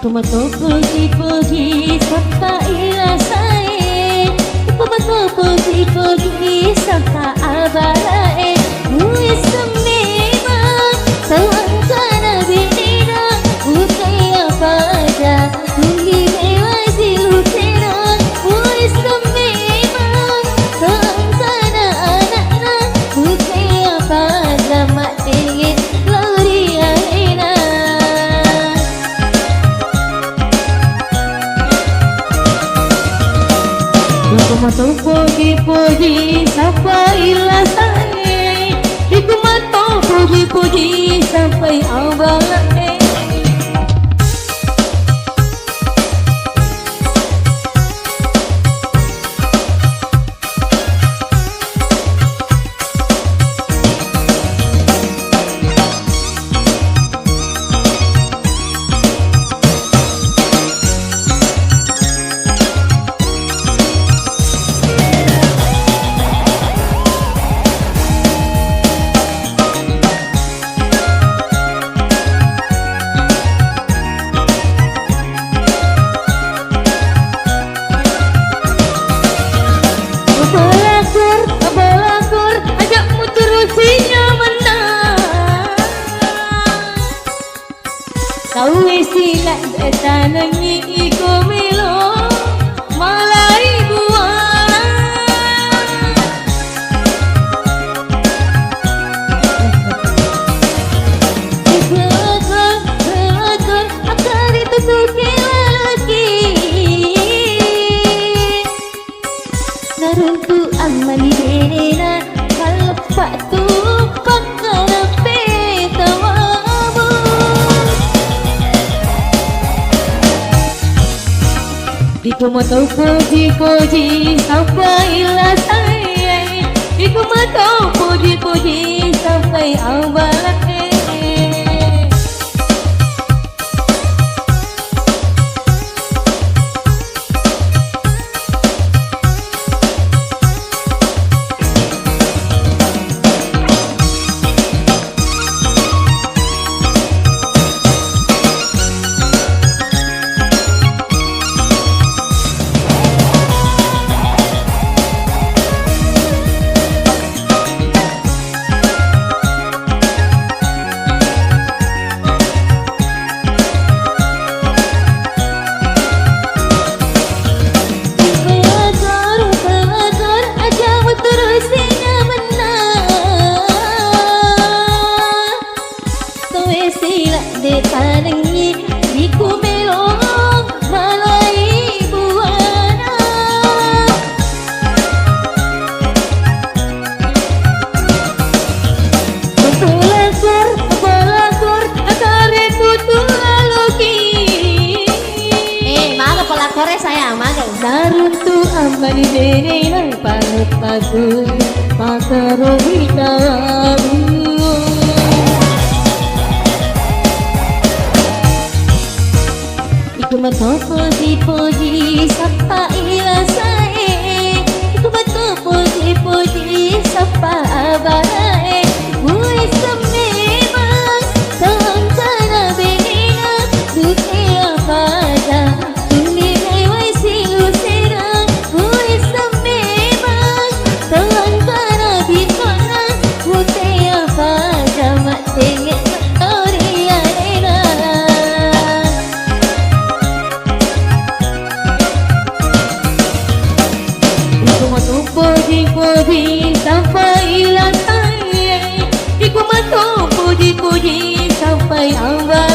Iku mato puji-puji sampai rasae. Iku mato puji-puji sampai abalae. Wis memang sewangkana binina bukai apa aja tunggi mewah silutera. Wis memang sewangkana anakna bukai apa aja mak dingin lori arena. Iku mato puji-puji sampai rasae. Iku mato puji-puji sampai abalae. Balakur, ajakmu terusinya menang. Kau isilah tanangi iko melo malai buang. Belakor, akar itu kukira lagi. Naruntu amali denena kalpak tu pakarape tawamu. Iku mato puji-puji sampai rasae. Iku mato puji-puji sampai abalae. Tanangi iku melo malai buana. Pelakor akare kutu laloki. Maga pelakore saya, maga. Naruntu amani denena palut aku pakaro hitamu. Iku mato puji-puji sampai rasae. Iku mato puji-puji sampai abalae. Wis memang sewangkana binina bukai apa aja tunggi mewah silutera. Wis memang sewangkana binina bukai apa aja mak dingin lori arena. Puji-puji sampai rasae. Iku mato puji-puji sampai abalae.